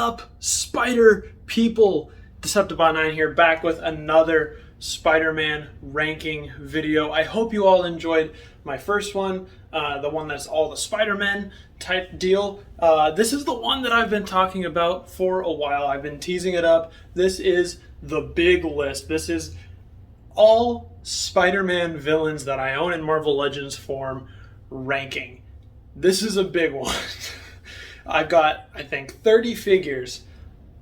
up, Spider people? Decepticon9 here, back with another Spider-Man ranking video. I hope you all enjoyed my first one, the one that's all the Spider-Man type deal. This is the one that I've been talking about for a while. I've been teasing it up. This is the big list. This is all Spider-Man villains that I own in Marvel Legends form ranking. This is a big one. I've got, I think, 30 figures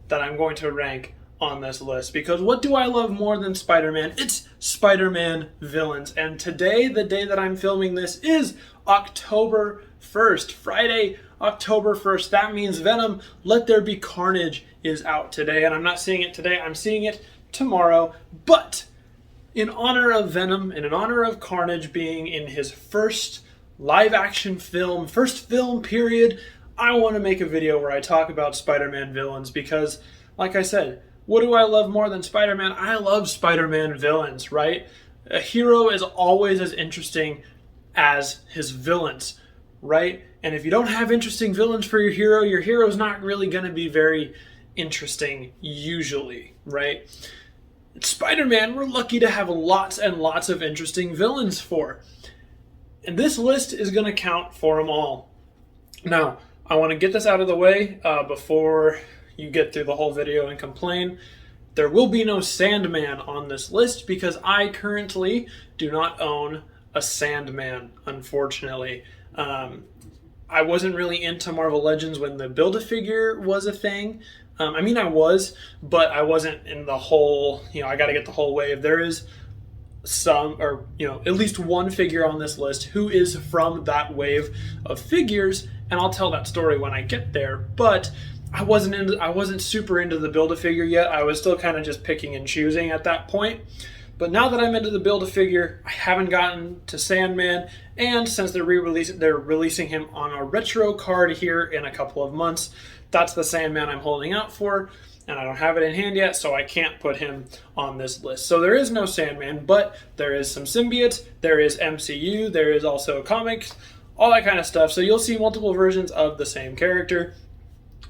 that I'm going to rank on this list, because what do I love more than Spider-Man? It's Spider-Man villains. And today, the day that I'm filming this, is October 1st, Friday, October 1st. That means Venom Let There Be Carnage is out today, and I'm not seeing it today, I'm seeing it tomorrow. But in honor of Venom and in honor of Carnage being in his first live action film, first film period, I want to make a video where I talk about Spider-Man villains because, like I said, what do I love more than Spider-Man? I love Spider-Man villains, right? A hero is always as interesting as his villains, right? And if you don't have interesting villains for your hero's not really going to be very interesting usually, right? Spider-Man, we're lucky to have lots and lots of interesting villains for. And this list is going to count for them all. Now, I want to get this out of the way before you get through the whole video and complain. There will be no Sandman on this list because I currently do not own a Sandman, unfortunately. I wasn't really into Marvel Legends when the Build-A-Figure was a thing. I mean, I was, but I wasn't in the whole, I got to get the whole wave. There is some, or at least one figure on this list who is from that wave of figures, and I'll tell that story when I get there. But I wasn't super into the Build-A-Figure yet. I was still kind of just picking and choosing at that point. But now that I'm into the Build-A-Figure, I haven't gotten to Sandman, and since they're releasing him on a retro card here in a couple of months, that's the Sandman I'm holding out for, and I don't have it in hand yet, so I can't put him on this list. So there is no Sandman, but there is some symbiotes, there is MCU, there is also comics, all that kind of stuff. So you'll see multiple versions of the same character.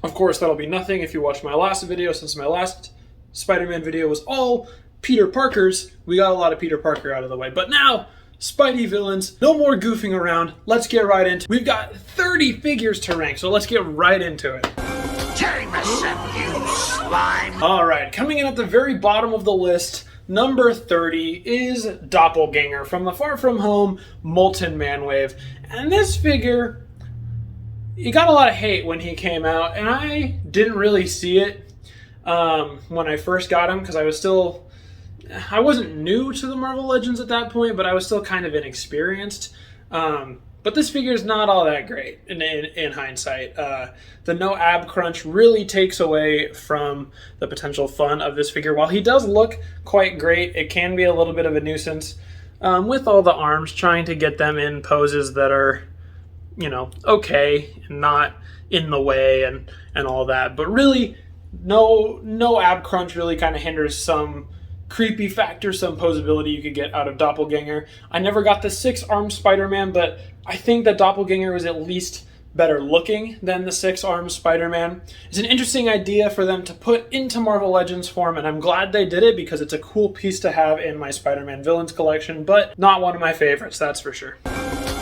Of course, that'll be nothing if you watch my last video, since my last Spider-Man video was all Peter Parkers. We got a lot of Peter Parker out of the way. But now, Spidey villains, no more goofing around. Let's get right into it. We've got 30 figures to rank, so let's get right into it. Jameson, you slime! Alright, coming in at the very bottom of the list, number 30 is Doppelganger from the Far From Home Molten Man Wave. And this figure, he got a lot of hate when he came out, and I didn't really see it when I first got him, because I wasn't new to the Marvel Legends at that point, but I was still kind of inexperienced. But this figure is not all that great in hindsight. The no ab crunch really takes away from the potential fun of this figure. While he does look quite great, it can be a little bit of a nuisance with all the arms, trying to get them in poses that are, okay, and not in the way and all that. But really, no ab crunch really kind of hinders some creepy factor, some posability you could get out of Doppelganger. I never got the 6-armed Spider-Man, but I think that Doppelganger was at least better looking than the 6-armed Spider-Man. It's an interesting idea for them to put into Marvel Legends form, and I'm glad they did it because it's a cool piece to have in my Spider-Man villains collection, but not one of my favorites, that's for sure.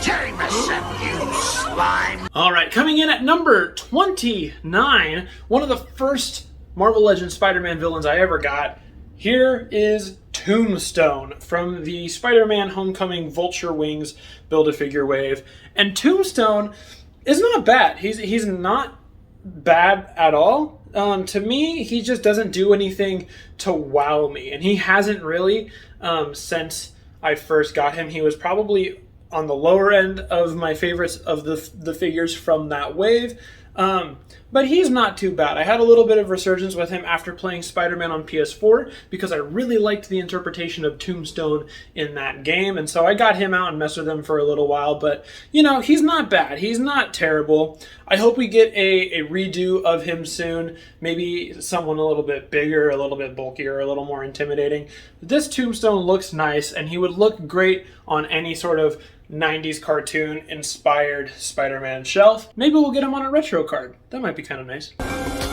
Jameson, you slime! Alright, coming in at number 29, one of the first Marvel Legends Spider-Man villains I ever got. Here is Tombstone from the Spider-Man Homecoming Vulture Wings Build-A-Figure wave. And Tombstone is not bad. He's not bad at all. To me, he just doesn't do anything to wow me. And he hasn't really since I first got him. He was probably on the lower end of my favorites of the figures from that wave. But he's not too bad. I had a little bit of resurgence with him after playing Spider-Man on PS4 because I really liked the interpretation of Tombstone in that game, and so I got him out and messed with him for a little while, but, he's not bad. He's not terrible. I hope we get a redo of him soon, maybe someone a little bit bigger, a little bit bulkier, a little more intimidating. This Tombstone looks nice, and he would look great on any sort of 90s cartoon inspired Spider-Man shelf. Maybe we'll get him on a retro card. That might be kind of nice.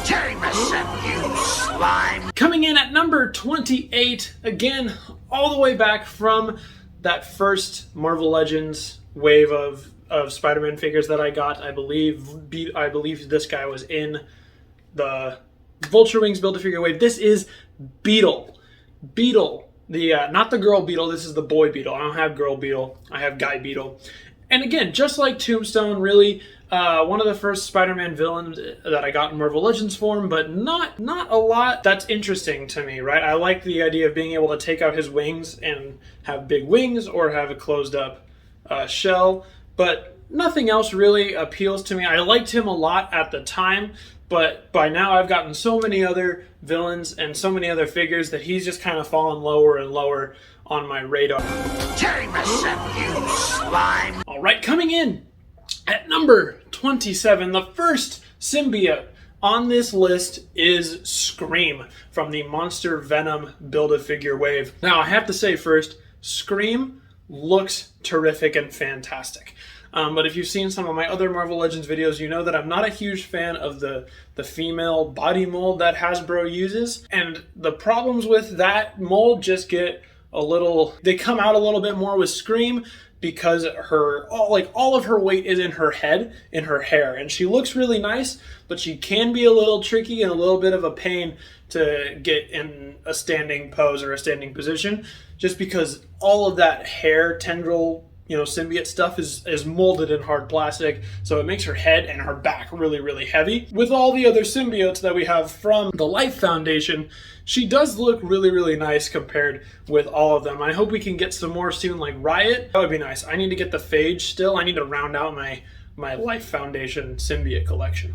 Jameson, you slime. Coming in at number 28, again, all the way back from that first Marvel Legends wave of Spider-Man figures that I got. I believe this guy was in the Vulture Wings Build-A-Figure wave. This is Beetle. Beetle. Not the girl Beetle, this is the boy Beetle. I don't have girl Beetle, I have guy Beetle. And again, just like Tombstone, really, one of the first Spider-Man villains that I got in Marvel Legends form, but not a lot that's interesting to me, right? I like the idea of being able to take out his wings and have big wings or have a closed up shell, but nothing else really appeals to me. I liked him a lot at the time, but by now I've gotten so many other villains and so many other figures that he's just kind of fallen lower and lower on my radar. Jameson, you slime. All right, coming in at number 27, the first symbiote on this list is Scream from the Monster Venom Build-A-Figure wave. Now, I have to say first, Scream looks terrific and fantastic. But if you've seen some of my other Marvel Legends videos, you know that I'm not a huge fan of the female body mold that Hasbro uses. And the problems with that mold just get they come out a little bit more with Scream because all of her weight is in her head, in her hair. And she looks really nice, but she can be a little tricky and a little bit of a pain to get in a standing pose or a standing position, just because all of that hair tendril, symbiote stuff is molded in hard plastic, so it makes her head and her back really, really heavy. With all the other symbiotes that we have from the Life Foundation, she does look really, really nice compared with all of them. I hope we can get some more soon, like Riot. That would be nice. I need to get the Phage still. I need to round out my Life Foundation symbiote collection.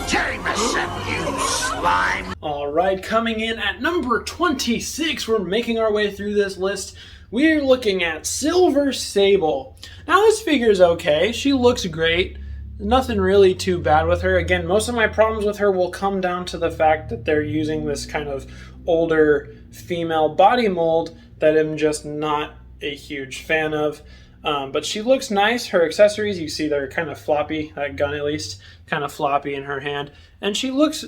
Jameson, you slime. All right, coming in at number 26, we're making our way through this list. We're looking at Silver Sable. Now this figure's okay. She looks great. Nothing really too bad with her. Again, most of my problems with her will come down to the fact that they're using this kind of older female body mold that I'm just not a huge fan of. But she looks nice. Her accessories, you see they're kind of floppy, that gun at least, kind of floppy in her hand. And she looks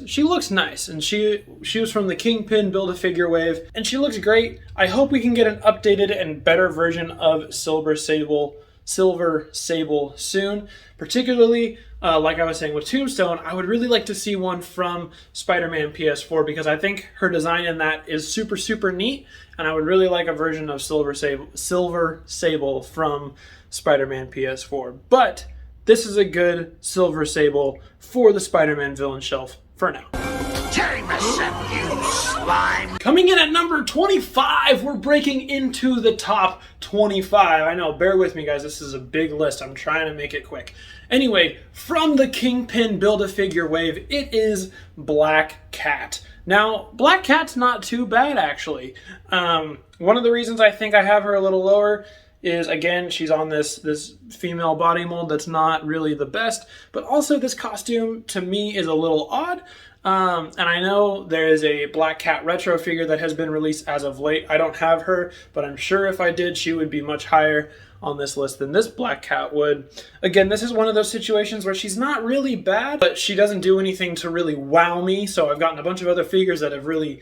nice. And she was from the Kingpin Build-A-Figure wave, and she looks great. I hope we can get an updated and better version of Silver Sable soon. Particularly, like I was saying with Tombstone, I would really like to see one from Spider-Man PS4 because I think her design in that is super, super neat, and I would really like a version of Silver Sable from Spider-Man PS4. But this is a good Silver Sable for the Spider-Man villain shelf for now. Jameson, you slime. Coming in at number 25, we're breaking into the top 25. I know, bear with me guys, this is a big list. I'm trying to make it quick. Anyway, from the Kingpin Build-A-Figure wave, it is Black Cat. Now, Black Cat's not too bad, actually. One of the reasons I think I have her a little lower is, again, she's on this female body mold that's not really the best, but also this costume, to me, is a little odd. And I know there is a Black Cat retro figure that has been released as of late. I don't have her, but I'm sure if I did, she would be much higher on this list than this Black Cat would. Again, this is one of those situations where she's not really bad, but she doesn't do anything to really wow me, so I've gotten a bunch of other figures that have really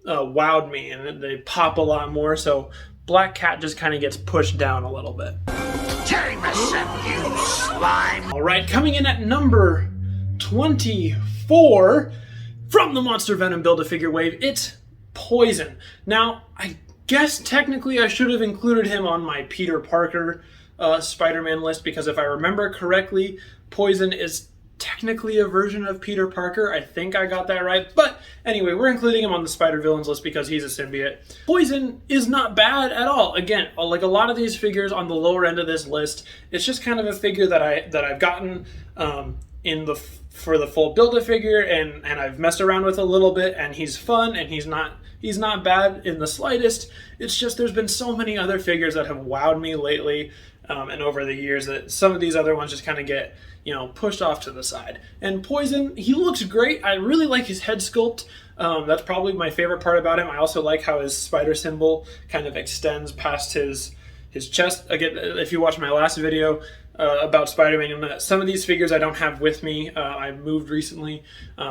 wowed me, and they pop a lot more, so Black Cat just kind of gets pushed down a little bit. Jameson, you slime. All right, coming in at number 24 from the Monster Venom Build-A-Figure wave, it's Poison. Now, I guess technically I should have included him on my Peter Parker Spider-Man list, because if I remember correctly, Poison is technically a version of Peter Parker. I think I got that right. But anyway, we're including him on the Spider Villains list because he's a symbiote. Poison is not bad at all. Again, like a lot of these figures on the lower end of this list, it's just kind of a figure that I've gotten for the full Build-A-Figure and I've messed around with a little bit, and he's fun and he's not bad in the slightest. It's just there's been so many other figures that have wowed me lately and over the years that some of these other ones just kind of get pushed off to the side. And Poison, he looks great. I really like his head sculpt. That's probably my favorite part about him. I also like how his spider symbol kind of extends past his chest. Again, if you watch my last video, about Spider-Man, you'll know that some of these figures I don't have with me. I moved recently.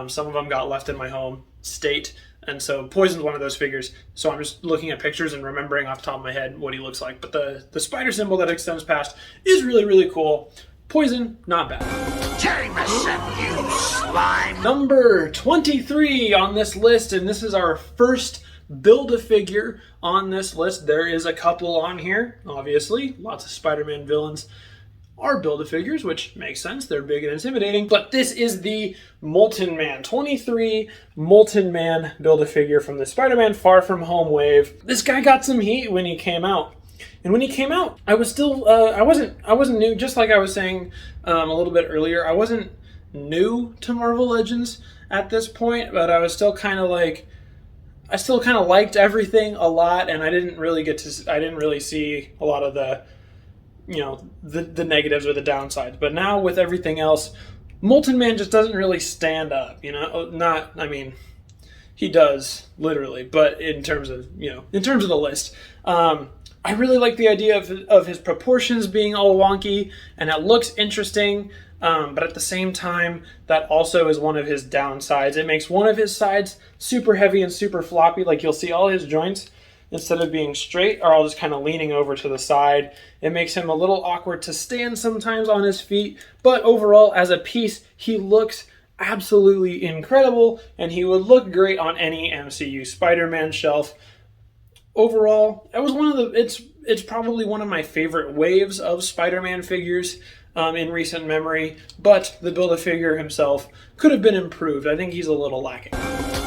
Some of them got left in my home state. And so Poison's one of those figures. So I'm just looking at pictures and remembering off the top of my head what he looks like. But the spider symbol that extends past is really, really cool. Poison, not bad. Terry Missep, you slime. Number 23 on this list, and this is our first Build-A-Figure on this list. There is a couple on here, obviously. Lots of Spider-Man villains are Build-A-Figures, which makes sense. They're big and intimidating. But this is the Molten Man. 23 Molten Man Build-A-Figure from the Spider-Man Far From Home wave. This guy got some heat when he came out. And when he came out, I was still, I wasn't new, just like I was saying a little bit earlier. I wasn't new to Marvel Legends at this point, but I was still kind of like, I still kind of liked everything a lot, and I didn't really see a lot of the, you know, the negatives or the downsides. But now with everything else, Molten Man just doesn't really stand up, you know? I mean, he does, literally, but in terms of, you know, in terms of the list. I really like the idea of his proportions being all wonky, and it looks interesting, but at the same time, that also is one of his downsides. It makes one of his sides super heavy and super floppy, like you'll see all his joints, instead of being straight, are all just kind of leaning over to the side. It makes him a little awkward to stand sometimes on his feet, but overall, as a piece, he looks absolutely incredible, and he would look great on any MCU Spider-Man shelf. Overall, it was it's probably one of my favorite waves of Spider-Man figures in recent memory, but the Build-A-Figure himself could have been improved. I think he's a little lacking.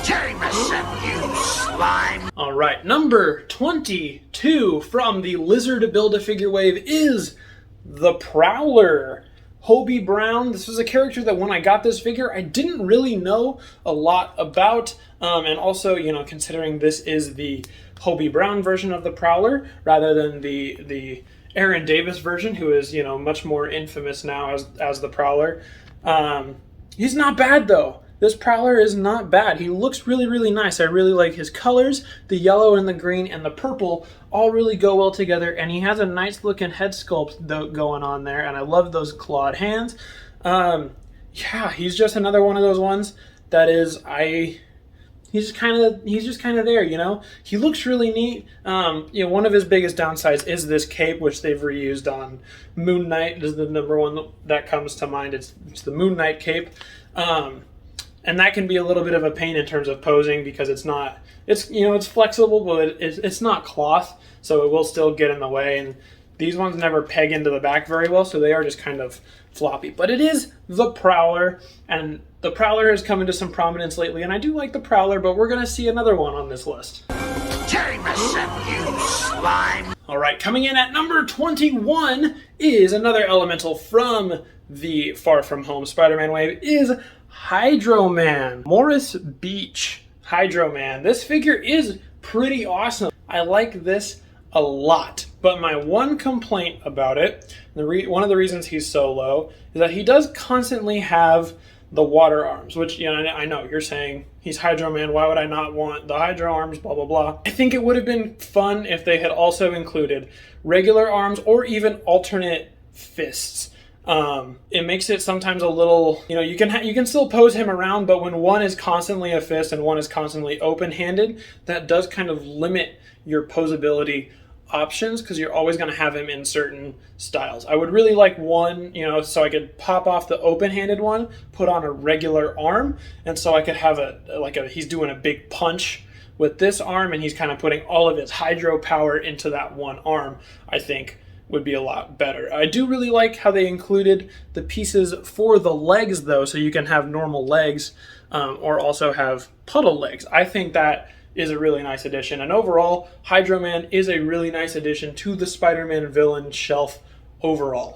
Terry Missep, you slime. All right, number 22 from the Lizard Build-A-Figure wave is the Prowler. Hobie Brown. This was a character that when I got this figure, I didn't really know a lot about, and also, you know, considering this is the Hobie Brown version of the Prowler rather than the Aaron Davis version, who is, you know, much more infamous now as the Prowler. He's not bad though. This Prowler is not bad. He looks really, really nice. I really like his colors. The yellow and the green and the purple all really go well together, and he has a nice looking head sculpt going on there, and I love those clawed hands. Yeah, he's just another one of those ones that is, he's just kind of there, you know. He looks really neat. You know, one of his biggest downsides is this cape, which they've reused on Moon Knight. Is the number one that comes to mind. It's the Moon Knight cape, and that can be a little bit of a pain in terms of posing because it's flexible, but it's not cloth, so it will still get in the way. And these ones never peg into the back very well, so they are just kind of floppy. But it is the Prowler, and the Prowler has come into some prominence lately, and I do like the Prowler, but we're going to see another one on this list. Terry Missep, you slime. All right, coming in at number 21 is another elemental from the Far From Home Spider-Man wave, is Hydro Man. Morris Beach Hydro Man. This figure is pretty awesome. I like this a lot, but my one complaint about it, one of the reasons he's so low, is that he does constantly have the water arms, which, you know, I know you're saying he's Hydro Man, why would I not want the Hydro arms, blah blah blah. I think it would have been fun if they had also included regular arms or even alternate fists. It makes it sometimes a little, you know, you can still pose him around, but when one is constantly a fist and one is constantly open-handed, that does kind of limit your posability options because you're always going to have him in certain styles. I would really like one, you know, so I could pop off the open-handed one, put on a regular arm, and so I could have he's doing a big punch with this arm, and he's kind of putting all of his hydro power into that one arm, I think would be a lot better. I do really like how they included the pieces for the legs though, so you can have normal legs or also have puddle legs. I think that is a really nice addition, and overall Hydro Man is a really nice addition to the Spider-Man villain shelf overall.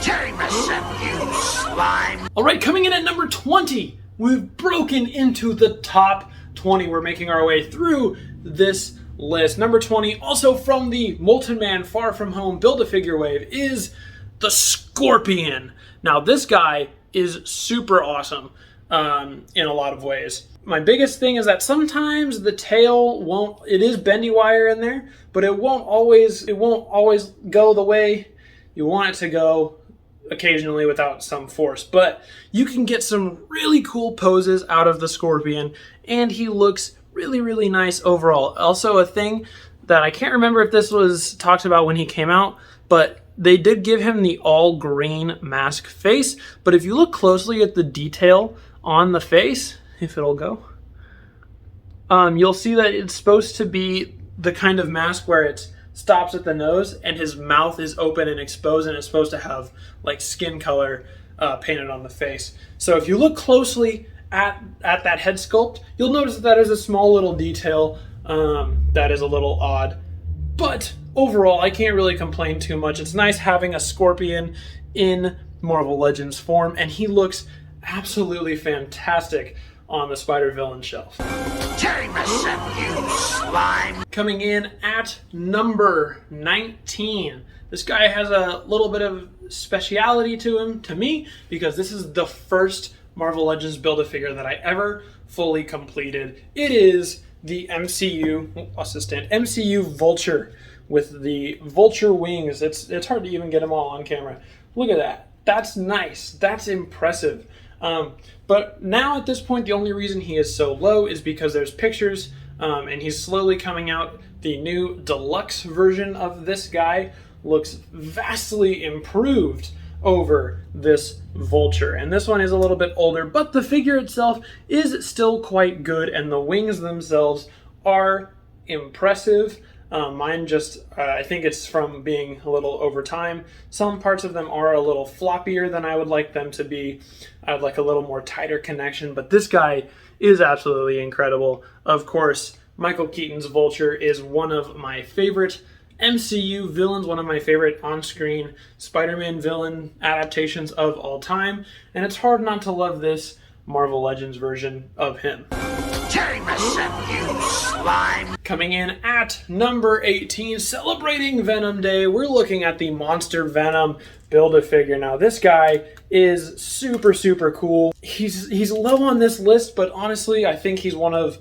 Terry Missep, you slime. All right, coming in at number 20, we've broken into the top 20. We're making our way through this list. Number 20, also from the Molten Man Far From Home Build-A-Figure wave, is the Scorpion. Now this guy is super awesome in a lot of ways. My biggest thing is that sometimes the tail it is bendy wire in there, but it won't always go the way you want it to go occasionally without some force. But you can get some really cool poses out of the Scorpion, and he looks really, really nice overall. Also, a thing that I can't remember if this was talked about when he came out, but they did give him the all green mask face. But if you look closely at the detail on the face, if it'll go, you'll see that it's supposed to be the kind of mask where it stops at the nose and his mouth is open and exposed, and it's supposed to have like skin color painted on the face. So if you look closely at that head sculpt, you'll notice that is a small little detail that is a little odd. But overall, I can't really complain too much. It's nice having a Scorpion in Marvel Legends form, and he looks absolutely fantastic on the Spider Villain shelf. Jameson, you slime! Coming in at number 19. This guy has a little bit of speciality to him, to me, because this is the first Marvel Legends Build-A-Figure that I ever fully completed. It is the MCU Vulture with the Vulture wings. It's hard to even get them all on camera. Look at that. That's nice. That's impressive. But now at this point, the only reason he is so low is because there's pictures, and he's slowly coming out. The new deluxe version of this guy looks vastly improved over this Vulture. And this one is a little bit older, but the figure itself is still quite good, and the wings themselves are impressive. Mine just, I think it's from being a little over time. Some parts of them are a little floppier than I would like them to be. I'd like a little more tighter connection, but this guy is absolutely incredible. Of course, Michael Keaton's Vulture is one of my favorite MCU villains, one of my favorite on-screen Spider-Man villain adaptations of all time, and it's hard not to love this Marvel Legends version of him. Jameson, you slime! Coming in at number 18, celebrating Venom Day, we're looking at the Monster Venom Build-A-Figure. Now, this guy is super, super cool. He's low on this list, but honestly, I think he's one of...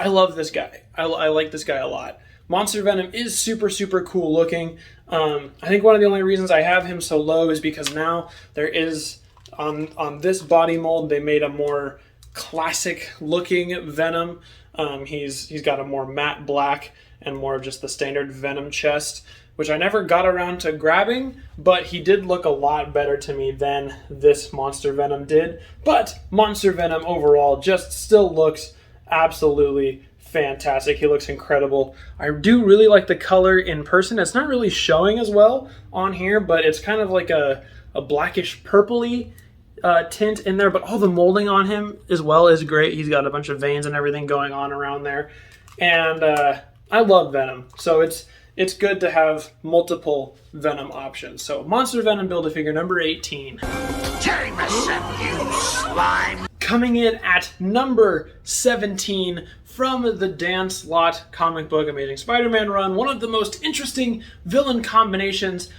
I love this guy. I like this guy a lot. Monster Venom is super, super cool looking. I think one of the only reasons I have him so low is because now there is, on this body mold, they made a more classic looking Venom. He's got a more matte black and more of just the standard Venom chest, which I never got around to grabbing, but he did look a lot better to me than this Monster Venom did. But Monster Venom overall just still looks absolutely fantastic. He looks incredible. I do really like the color in person. It's not really showing as well on here, but it's kind of like a blackish purpley tint in there, but all the molding on him as well is great. He's got a bunch of veins and everything going on around there, and I love Venom, so it's good to have multiple Venom options. So Monster Venom Build-A-Figure number 18. Jameson, you slime! Coming in at number 17 from the Dan Slott comic book Amazing Spider-Man run, one of the most interesting villain combinations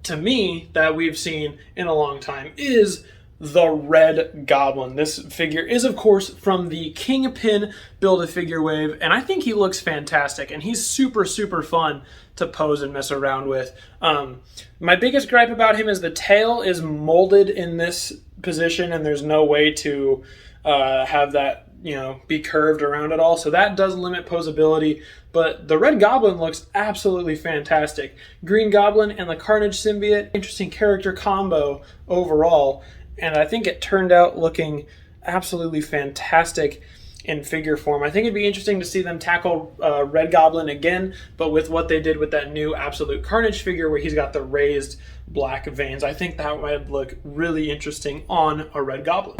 to me that we've seen in a long time is the Red Goblin. This figure is, of course, from the Kingpin Build-A-Figure wave, and I think he looks fantastic, and he's super, super fun to pose and mess around with. My biggest gripe about him is the tail is molded in this position, and there's no way to have that, be curved around at all, so that does limit posability. But the Red Goblin looks absolutely fantastic. Green Goblin and the Carnage symbiote, interesting character combo overall. And I think it turned out looking absolutely fantastic in figure form. I think it'd be interesting to see them tackle Red Goblin again, but with what they did with that new Absolute Carnage figure where he's got the raised black veins. I think that might look really interesting on a Red Goblin.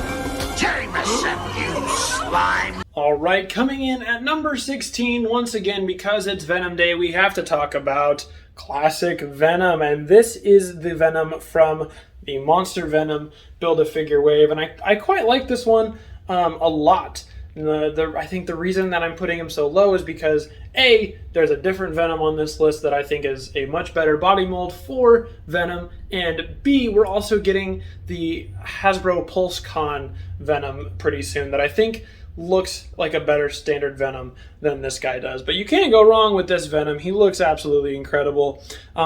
Jameson, you slime! All right, coming in at number 16, once again, because it's Venom Day, we have to talk about classic Venom, and this is the Venom from the Monster Venom Build-A-Figure wave, and I quite like this one a lot. I think the reason that I'm putting him so low is because A, there's a different Venom on this list that I think is a much better body mold for Venom, and B, we're also getting the Hasbro PulseCon Venom pretty soon that I think looks like a better standard Venom than this guy does. But you can't go wrong with this Venom. He looks absolutely incredible.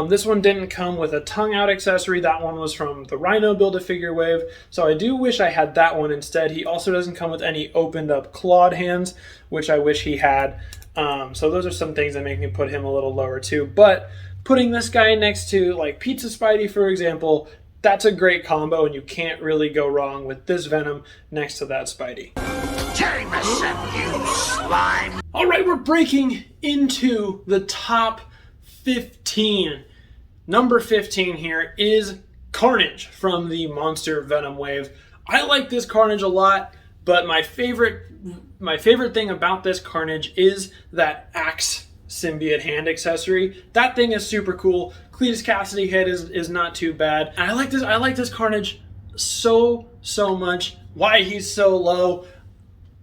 This one didn't come with a tongue out accessory. That one was from the Rhino Build-A-Figure wave, so I do wish I had that one instead. He also doesn't come with any opened up clawed hands, which I wish he had. So those are some things that make me put him a little lower too. But putting this guy next to like Pizza Spidey, for example, that's a great combo, and you can't really go wrong with this Venom next to that Spidey. Jameson, you slime. All right, we're breaking into the top 15. Number 15 here is Carnage from the Monster Venom wave. I like this Carnage a lot, but my favorite thing about this Carnage is that axe symbiote hand accessory. That thing is super cool. Cletus Cassidy head is not too bad. And I like this Carnage so much. Why he's so low.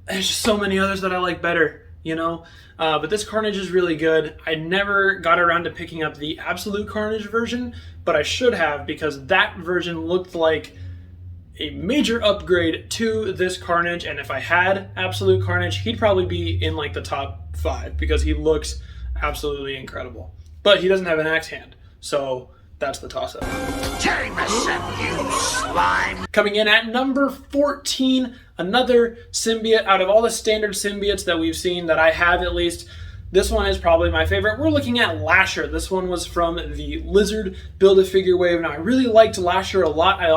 There's just so many others that I like better, you know? But this Carnage is really good. I never got around to picking up the Absolute Carnage version, but I should have, because that version looked like a major upgrade to this Carnage, and if I had Absolute Carnage, he'd probably be in like the top 5 because he looks absolutely incredible. But he doesn't have an axe hand, so that's the toss-up. Jameson, you slime. Coming in at number 14, another symbiote. Out of all the standard symbiotes that we've seen, that I have at least, this one is probably my favorite. We're looking at Lasher. This one was from the Lizard Build-A-Figure wave. Now, I really liked Lasher a lot. I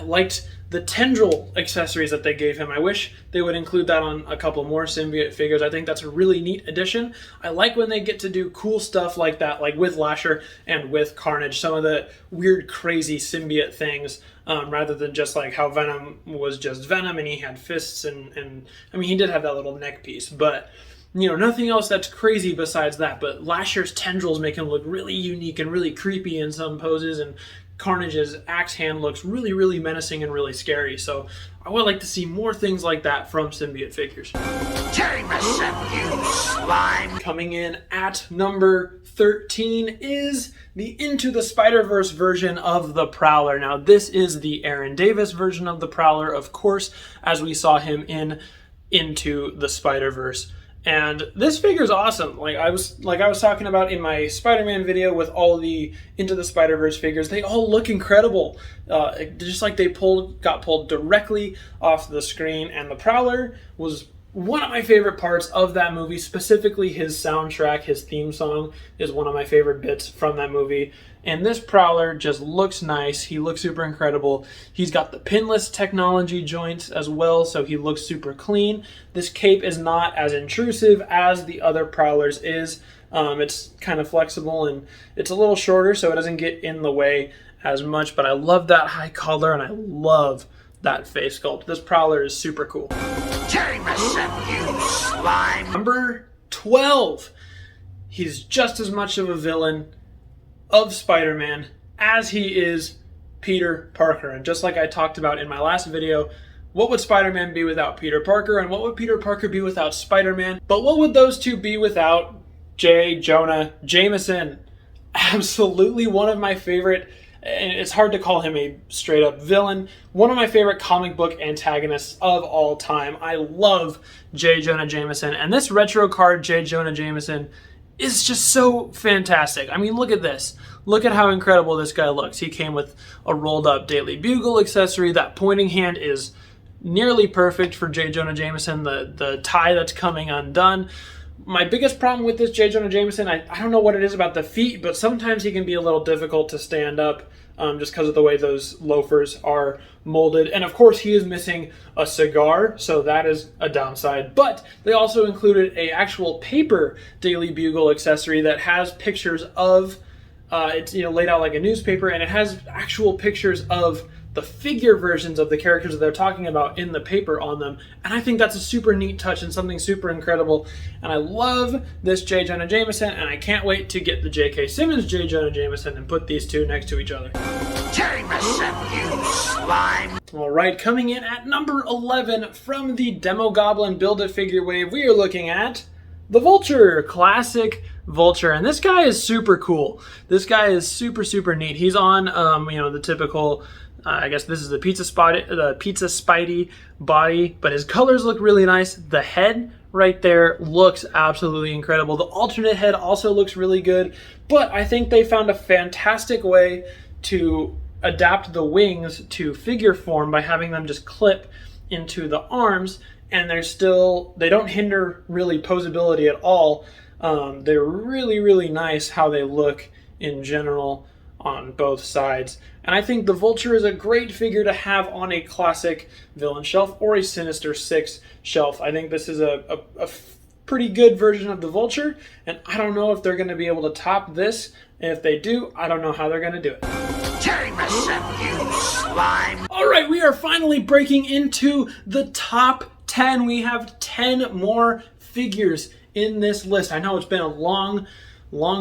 liked the tendril accessories that they gave him. I wish they would include that on a couple more symbiote figures. I think that's a really neat addition. I like when they get to do cool stuff like that, like with Lasher and with Carnage, some of the weird, crazy symbiote things, rather than just like how Venom was just Venom and he had fists and I mean, he did have that little neck piece, but you know, nothing else that's crazy besides that. But Lasher's tendrils make him look really unique and really creepy in some poses, and Carnage's axe hand looks really menacing and really scary. So I would like to see more things like that from symbiote figures. Jameson, you slime. Coming in at number 13 is the Into the Spider-Verse version of the Prowler. Now, this is the Aaron Davis version of the Prowler, of course, as we saw him in Into the Spider-Verse. And this figure is awesome. Like I was talking about in my Spider-Man video with all the Into the Spider-Verse figures, they all look incredible. Just like they got pulled directly off the screen. And the Prowler was one of my favorite parts of that movie, specifically his soundtrack. His theme song is one of my favorite bits from that movie. And this Prowler just looks nice. He looks super incredible. He's got the pinless technology joints as well, so he looks super clean. This cape is not as intrusive as the other Prowlers is. It's kind of flexible and it's a little shorter, so it doesn't get in the way as much. But I love that high collar and I love that face sculpt. This Prowler is super cool. Jameson, you slime. Number 12. He's just as much of a villain of Spider-Man as he is Peter Parker. And just like I talked about in my last video, what would Spider-Man be without Peter Parker, and what would Peter Parker be without Spider-Man? But what would those two be without J. Jonah Jameson? Absolutely one of my favorite, and it's hard to call him a straight up villain, one of my favorite comic book antagonists of all time. I love J. Jonah Jameson, and this retro card J. Jonah Jameson is just so fantastic. I mean, look at this. Look at how incredible this guy looks. He came with a rolled up Daily Bugle accessory. That pointing hand is nearly perfect for J. Jonah Jameson. The tie that's coming undone. My biggest problem with this J. Jonah Jameson, I don't know what it is about the feet, but sometimes he can be a little difficult to stand up just because of the way those loafers are molded. And of course, he is missing a cigar, so that is a downside. But they also included a actual paper Daily Bugle accessory that has pictures of, it's laid out like a newspaper, and it has actual pictures of the figure versions of the characters that they're talking about in the paper on them. And I think that's a super neat touch and something super incredible. And I love this J. Jonah Jameson, and I can't wait to get the J.K. Simmons J. Jonah Jameson and put these two next to each other. Jameson, you slime. All right, coming in at number 11 from the Demogoblin Build-A-Figure wave, we are looking at the Vulture, classic Vulture, and this guy is super cool. This guy is super neat. He's on, the typical. I guess this is the Pizza Spidey body, but his colors look really nice. The head right there looks absolutely incredible. The alternate head also looks really good, but I think they found a fantastic way to adapt the wings to figure form by having them just clip into the arms, and they don't hinder really posability at all. They're really nice how they look in general on both sides. And I think the Vulture is a great figure to have on a classic villain shelf or a Sinister Six shelf. I think this is a pretty good version of the Vulture, and I don't know if they're going to be able to top this. And if they do, I don't know how they're going to do it. Terry myself, you slime. All right, we are finally breaking into the top 10. We have 10 more figures in this list. I know it's been a long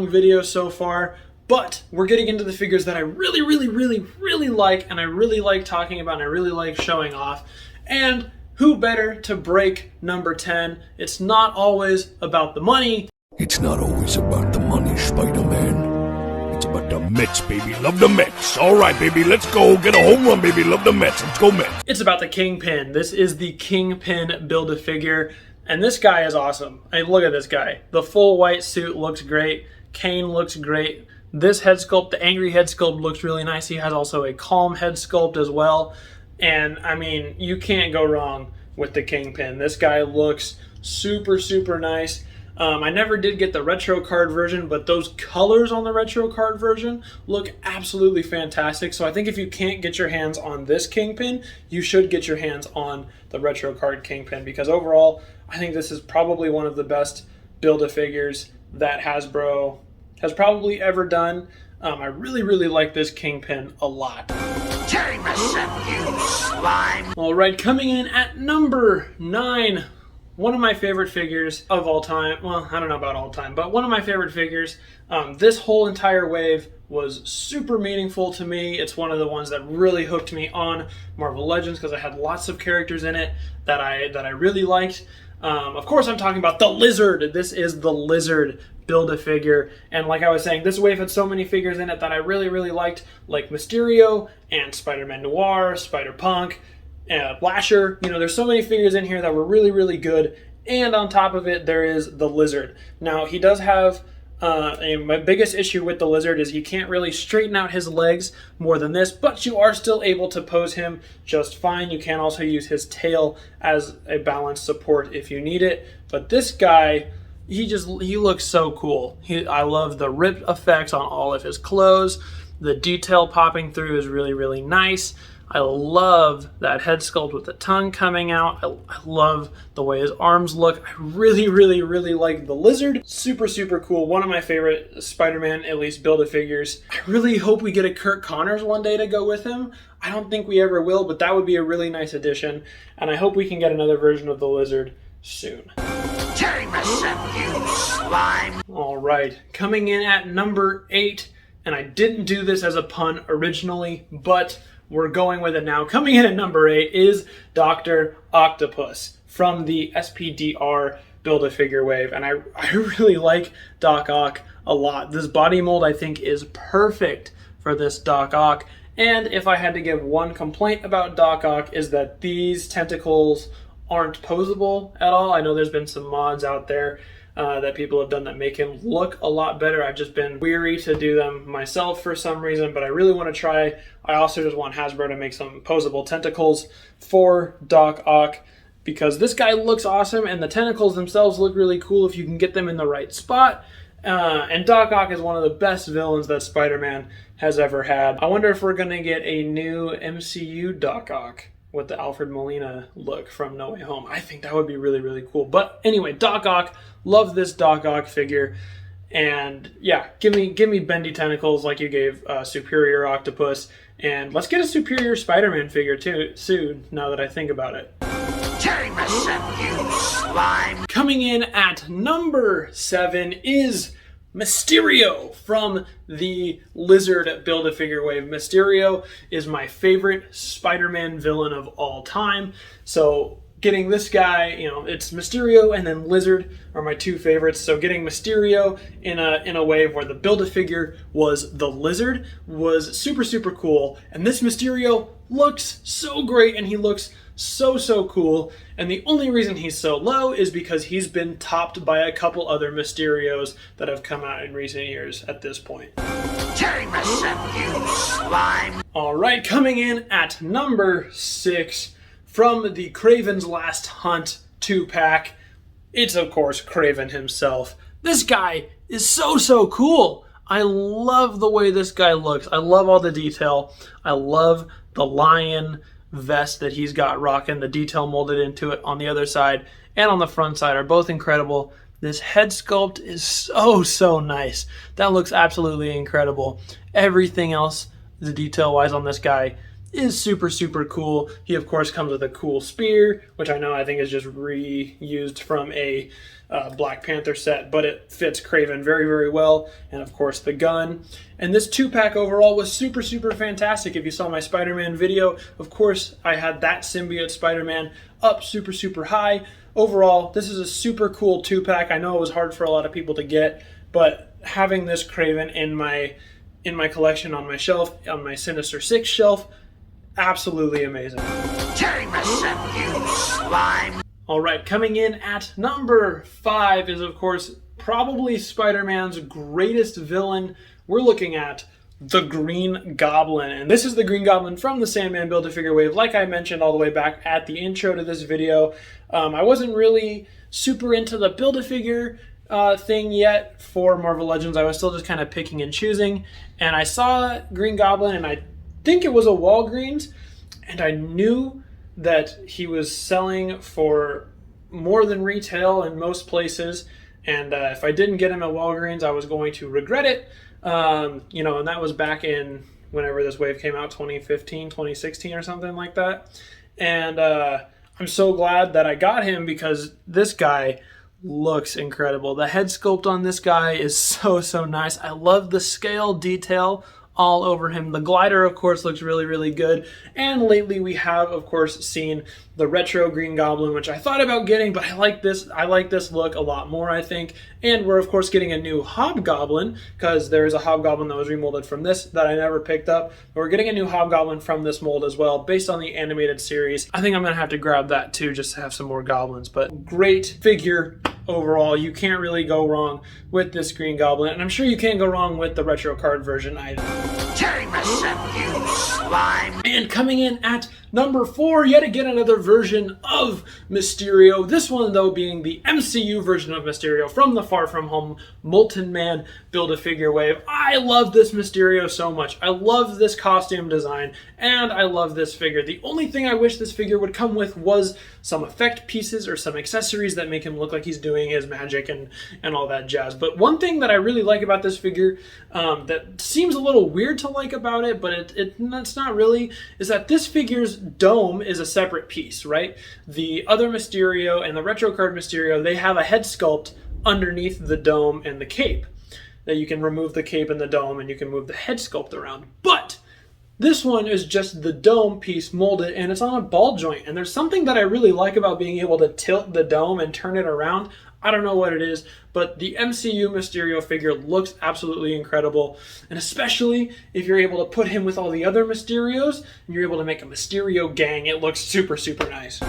video so far, but we're getting into the figures that I really like, and I really like talking about, and I really like showing off. And who better to break number 10? It's not always about the money. It's not always about the money, Spider-Man. It's about the Mets, baby. Love the Mets. All right, baby, let's go. Get a home run, baby. Love the Mets. Let's go, Mets. It's about the Kingpin. This is the Kingpin Build-A-Figure, and this guy is awesome. Hey, look at this guy. The full white suit looks great. Kane looks great. This head sculpt, the angry head sculpt, looks really nice. He has also a calm head sculpt as well. And, I mean, you can't go wrong with the Kingpin. This guy looks super nice. I never did get the retro card version, but those colors on the retro card version look absolutely fantastic. So I think if you can't get your hands on this Kingpin, you should get your hands on the retro card Kingpin, because overall, I think this is probably one of the best Build-A-Figures that Hasbro has probably ever done. I really like this Kingpin a lot. Terry myself, you slime. All right, coming in at number 9, one of my favorite figures of all time. Well, I don't know about all time, but one of my favorite figures. This whole entire wave was super meaningful to me. It's one of the ones that really hooked me on Marvel Legends because I had lots of characters in it that I really liked. Of course, I'm talking about the Lizard. This is the Lizard Build-A-Figure, and like I was saying, this wave had so many figures in it that I really liked, like Mysterio and Spider-Man Noir, Spider-Punk, Lasher. There's so many figures in here that were really good, and on top of it, there is the Lizard. Now, he does have my biggest issue with the Lizard is he can't really straighten out his legs more than this, but you are still able to pose him just fine. You can also use his tail as a balanced support if you need it. But this guy, he looks so cool. I love the rip effects on all of his clothes. The detail popping through is really nice. I love that head sculpt with the tongue coming out. I love the way his arms look. I really like the Lizard. Super cool. One of my favorite Spider-Man, at least Build-A-Figures. I really hope we get a Kirk Connors one day to go with him. I don't think we ever will, but that would be a really nice addition. And I hope we can get another version of the Lizard soon. Terry myself, you slime. All right, coming in at number 8, and I didn't do this as a pun originally, but we're going with it now. Coming in at number 8 is Dr. Octopus from the SPDR Build-A-Figure wave, and I really like Doc Ock a lot. This body mold, I think, is perfect for this Doc Ock, and if I had to give one complaint about Doc Ock is that these tentacles aren't posable at all. I know there's been some mods out there that people have done that make him look a lot better. I've just been weary to do them myself for some reason, but I really want to try. I also just want Hasbro to make some posable tentacles for Doc Ock because this guy looks awesome and the tentacles themselves look really cool if you can get them in the right spot. And Doc Ock is one of the best villains that Spider-Man has ever had. I wonder if we're going to get a new MCU Doc Ock with the Alfred Molina look from No Way Home. I think that would be really cool. But anyway, Doc Ock, love this Doc Ock figure. And yeah, give me bendy tentacles like you gave Superior Octopus. And let's get a Superior Spider-Man figure too soon, now that I think about it. Terry myself, you slime. Coming in at number 7 is Mysterio from the Lizard Build-A-Figure wave. Mysterio is my favorite Spider-Man villain of all time. So getting this guy, it's Mysterio and then Lizard are my two favorites. So getting Mysterio in a wave where the Build-A-Figure was the Lizard was super, super cool. And this Mysterio looks so great, and he looks so cool. And the only reason he's so low is because he's been topped by a couple other Mysterios that have come out in recent years at this point. Jameson, you slime. All right, coming in at number 6 from the Kraven's Last Hunt 2-pack, it's of course Kraven himself. This guy is so cool. I love the way this guy looks. I love all the detail. I love the lion vest that he's got rocking. The detail molded into it on the other side and on the front side are both incredible. This head sculpt is so nice. That looks absolutely incredible. Everything else, the detail-wise on this guy, is super cool. He, of course, comes with a cool spear, which I think is just reused from a Black Panther set, but it fits Kraven very well. And, of course, the gun. And this 2-pack overall was super fantastic. If you saw my Spider-Man video, of course, I had that symbiote Spider-Man up super high. Overall, this is a super cool 2-pack. I know it was hard for a lot of people to get, but having this Kraven in my collection on my shelf, on my Sinister Six shelf, absolutely amazing. Jameson, you slime. All right, coming in at number 5 is, of course, probably Spider-Man's greatest villain. We're looking at the Green Goblin. And this is the Green Goblin from the Sandman Build-A-Figure wave, like I mentioned all the way back at the intro to this video. I wasn't really super into the Build-A-Figure thing yet for Marvel Legends. I was still just kind of picking and choosing. And I saw Green Goblin, and I think it was a Walgreens, and I knew that he was selling for more than retail in most places. And if I didn't get him at Walgreens, I was going to regret it. And that was back in whenever this wave came out, 2015, 2016 or something like that. And I'm so glad that I got him because this guy looks incredible. The head sculpt on this guy is so nice. I love the scale detail all over him. The glider, of course, looks really good. And lately we have, of course, seen the retro Green Goblin, which I thought about getting, but I like this look a lot more, I think. And we're, of course, getting a new Hobgoblin, because there is a Hobgoblin that was remolded from this that I never picked up. But we're getting a new Hobgoblin from this mold as well, based on the animated series. I think I'm going to have to grab that too, just to have some more goblins. But great figure overall. You can't really go wrong with this Green Goblin. And I'm sure you can't go wrong with the retro card version either. Jameson, you slime. And coming in at number 4, yet again another version of Mysterio. This one, though, being the MCU version of Mysterio from the Far From Home Molten Man Build-A-Figure wave. I love this Mysterio so much. I love this costume design, and I love this figure. The only thing I wish this figure would come with was some effect pieces or some accessories that make him look like he's doing his magic and all that jazz. But one thing that I really like about this figure that seems a little weird to like about it, but it's not really, is that this figure's dome is a separate piece, right? The other Mysterio and the retro card Mysterio, they have a head sculpt underneath the dome and the cape. That you can remove the cape and the dome and you can move the head sculpt around. But this one is just the dome piece molded, and it's on a ball joint. And there's something that I really like about being able to tilt the dome and turn it around. I don't know what it is, but the MCU Mysterio figure looks absolutely incredible. And especially if you're able to put him with all the other Mysterios, and you're able to make a Mysterio gang, it looks super nice.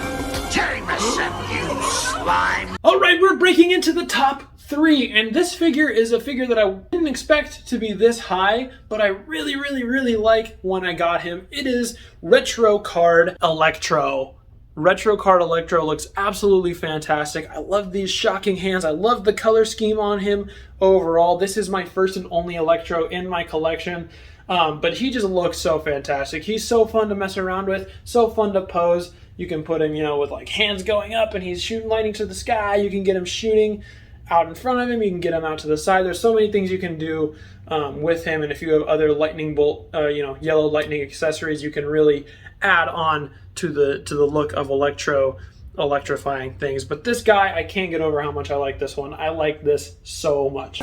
Jameson, you slime. All right, we're breaking into the top 3, and this figure is a figure that I didn't expect to be this high, but I really like when I got him. It is Retro Card Electro. Retro Card Electro looks absolutely fantastic. I love these shocking hands. I love the color scheme on him overall. This is my first and only Electro in my collection, but he just looks so fantastic. He's so fun to mess around with, so fun to pose. You can put him, with like hands going up and he's shooting lightning to the sky. You can get him shooting out in front of him. You can get him out to the side. There's so many things you can do with him. And if you have other lightning bolt, yellow lightning accessories, you can really add on to the look of electrifying things. But this guy, I can't get over how much I like this one. I like this so much.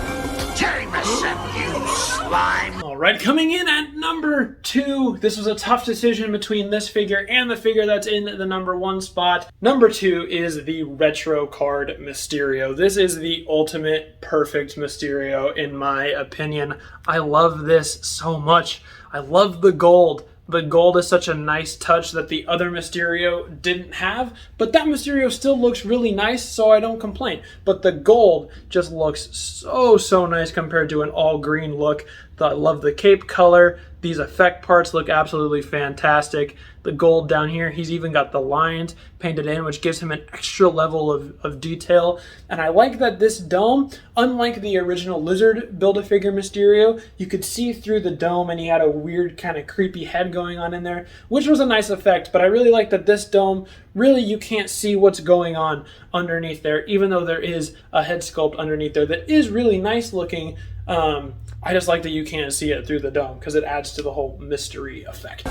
Jameson, you slime. All right, coming in at number 2. This was a tough decision between this figure and the figure that's in the number 1 spot. Number 2 is the retro card Mysterio. This is the ultimate perfect Mysterio in my opinion. I love this so much. I love the gold. The gold is such a nice touch that the other Mysterio didn't have, but that Mysterio still looks really nice, so I don't complain. But the gold just looks so nice compared to an all green look. I love the cape color. These effect parts look absolutely fantastic. The gold down here, he's even got the lines painted in, which gives him an extra level of detail. And I like that this dome, unlike the original Lizard Build-A-Figure Mysterio, you could see through the dome and he had a weird kind of creepy head going on in there, which was a nice effect. But I really like that this dome, really you can't see what's going on underneath there, even though there is a head sculpt underneath there that is really nice looking. I just like that you can't see it through the dome because it adds to the whole mystery effect.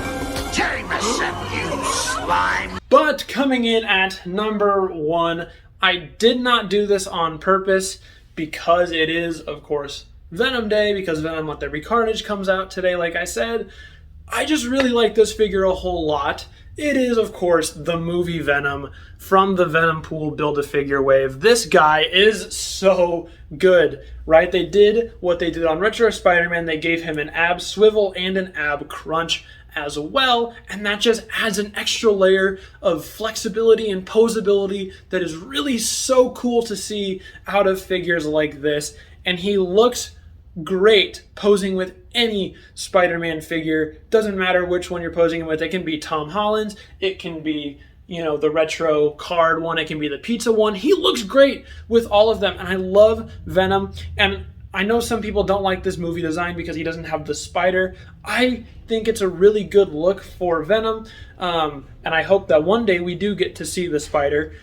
Jameson, you slime. But coming in at number 1, I did not do this on purpose because it is, of course, Venom Day, because Venom Let There Be Carnage comes out today, like I said. I just really like this figure a whole lot. It is, of course, the movie Venom from the Venom Pool Build-A-Figure wave. This guy is so good, right? They did what they did on Retro Spider-Man. They gave him an ab swivel and an ab crunch as well, and that just adds an extra layer of flexibility and posability that is really so cool to see out of figures like this. And he looks great posing with any Spider-Man figure. Doesn't matter which one you're posing him with. It can be Tom Holland's, it can be, you know, the retro card one, it can be the pizza one. He looks great with all of them, and I love Venom. And I know some people don't like this movie design because he doesn't have the spider. I think it's a really good look for Venom, and I hope that one day we do get to see the spider.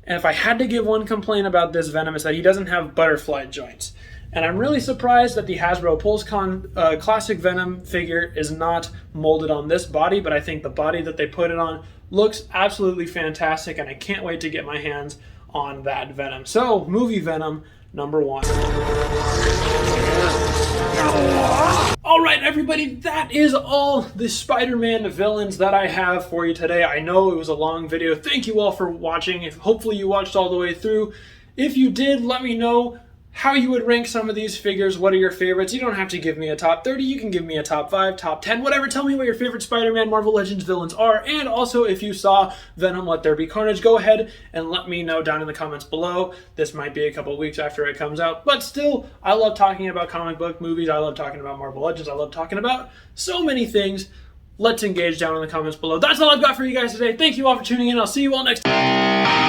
And if I had to give one complaint about this Venom, is that he doesn't have butterfly joints. And I'm really surprised that the Hasbro PulseCon Classic Venom figure is not molded on this body, but I think the body that they put it on looks absolutely fantastic, and I can't wait to get my hands on that Venom. So, movie Venom, number 1. All right, everybody, that is all the Spider-Man villains that I have for you today. I know it was a long video. Thank you all for watching. Hopefully you watched all the way through. If you did, let me know how you would rank some of these figures. What are your favorites? You don't have to give me a top 30. You can give me a top 5, top 10, whatever. Tell me what your favorite Spider-Man Marvel Legends villains are. And also, if you saw Venom Let There Be Carnage, go ahead and let me know down in the comments below. This might be a couple weeks after it comes out, but still, I love talking about comic book movies. I love talking about Marvel Legends. I love talking about so many things. Let's engage down in the comments below. That's all I've got for you guys today. Thank you all for tuning in. I'll see you all next time.